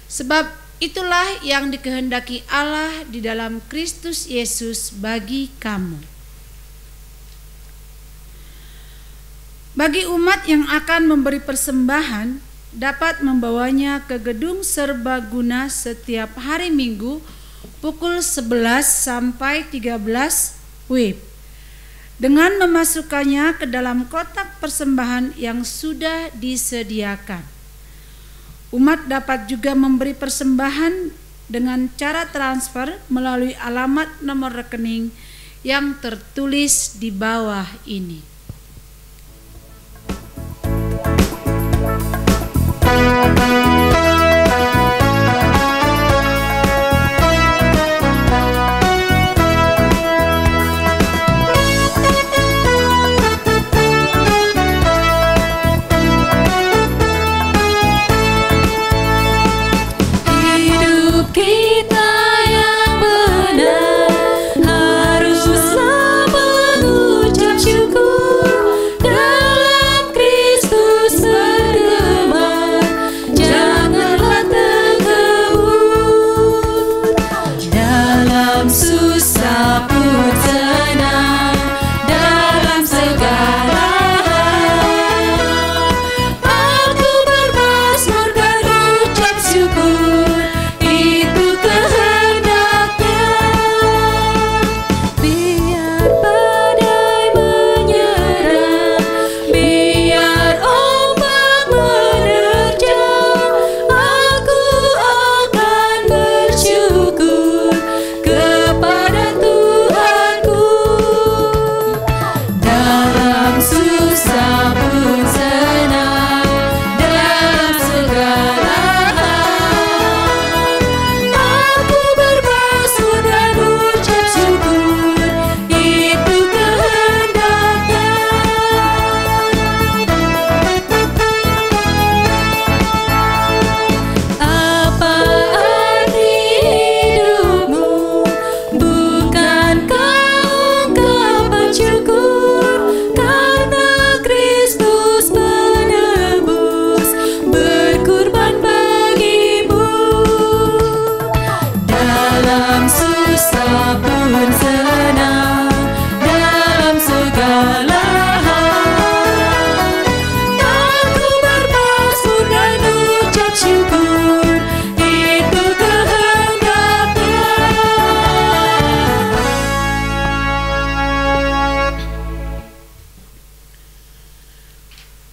sebab itulah yang dikehendaki Allah di dalam Kristus Yesus bagi kamu. Bagi umat yang akan memberi persembahan, dapat membawanya ke gedung serbaguna setiap hari Minggu pukul 11 sampai 13 WIB dengan memasukkannya ke dalam kotak persembahan yang sudah disediakan. Umat dapat juga memberi persembahan dengan cara transfer melalui alamat nomor rekening yang tertulis di bawah ini. Dalam Kristus bergema.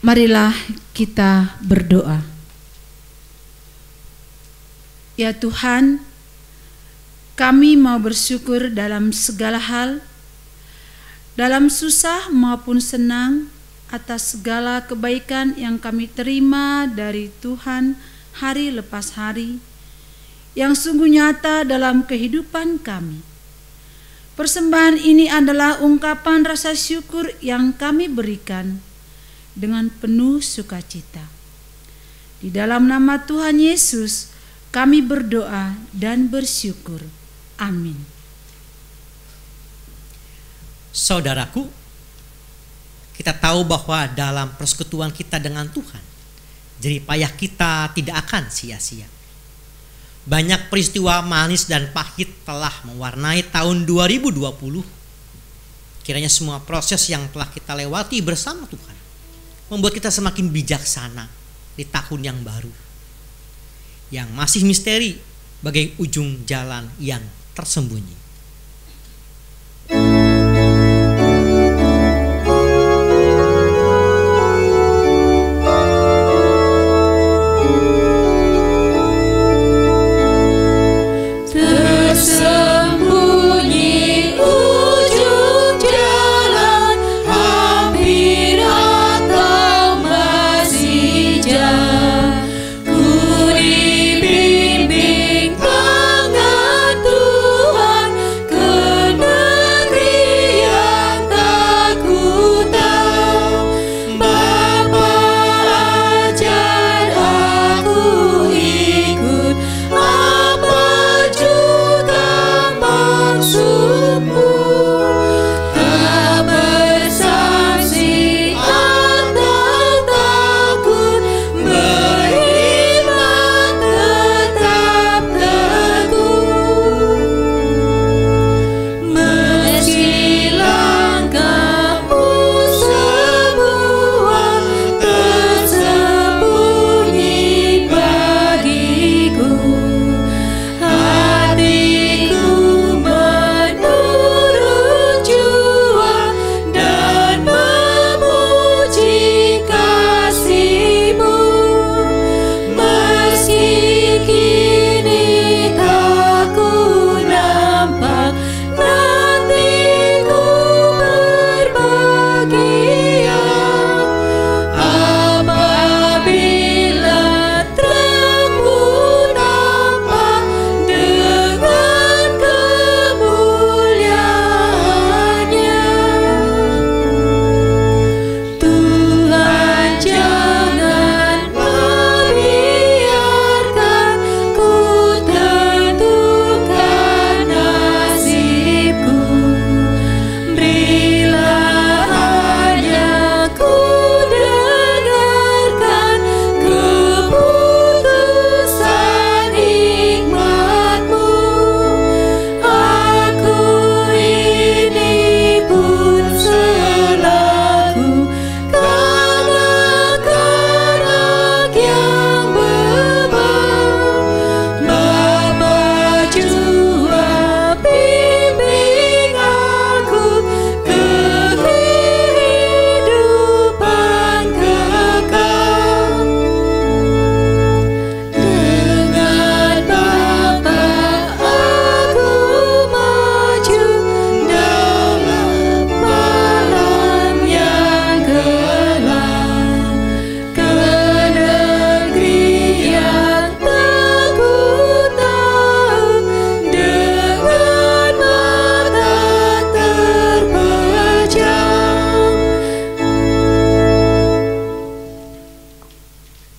Marilah kita berdoa. Ya Tuhan, kami mau bersyukur dalam segala hal, dalam susah maupun senang, atas segala kebaikan yang kami terima dari Tuhan hari lepas hari, yang sungguh nyata dalam kehidupan kami. Persembahan ini adalah ungkapan rasa syukur yang kami berikan dengan penuh sukacita. Di dalam nama Tuhan Yesus kami berdoa dan bersyukur. Amin. Saudaraku, kita tahu bahwa dalam persekutuan kita dengan Tuhan, jerih payah kita tidak akan sia-sia. Banyak peristiwa manis dan pahit telah mewarnai tahun 2020. Kiranya semua proses yang telah kita lewati bersama Tuhan membuat kita semakin bijaksana di tahun yang baru, yang masih misteri bagai ujung jalan yang tersembunyi.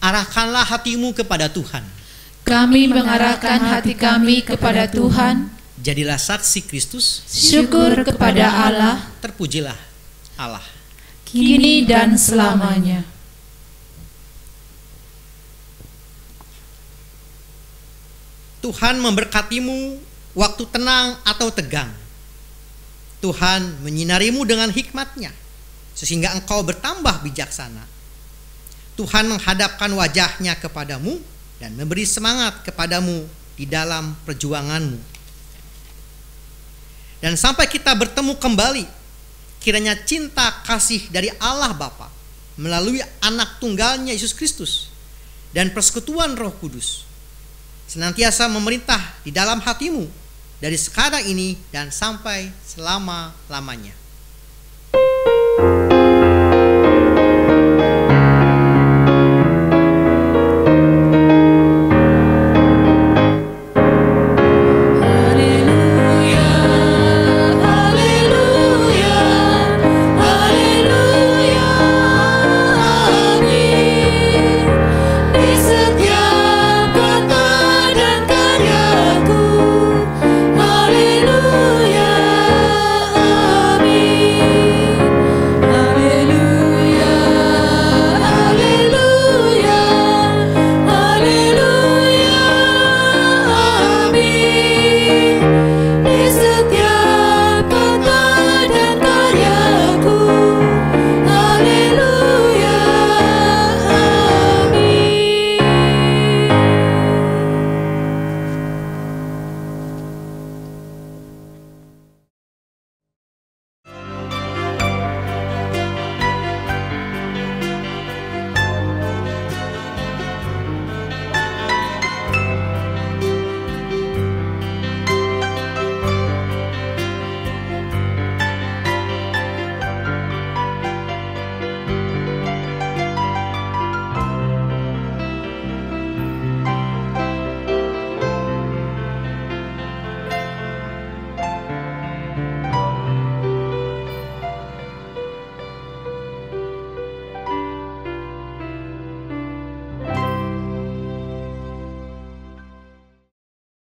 Arahkanlah hatimu kepada Tuhan. Kami mengarahkan hati kami kepada Tuhan. Jadilah saksi Kristus. Syukur kepada Allah. Terpujilah Allah. Kini dan selamanya. Tuhan memberkatimu waktu tenang atau tegang. Tuhan menyinarimu dengan hikmat-Nya sehingga engkau bertambah bijaksana. Tuhan menghadapkan wajah-Nya kepadamu dan memberi semangat kepadamu di dalam perjuanganmu. Dan sampai kita bertemu kembali, kiranya cinta kasih dari Allah Bapa, melalui anak tunggalnya Yesus Kristus dan persekutuan Roh Kudus senantiasa memerintah di dalam hatimu dari sekarang ini dan sampai selama-lamanya.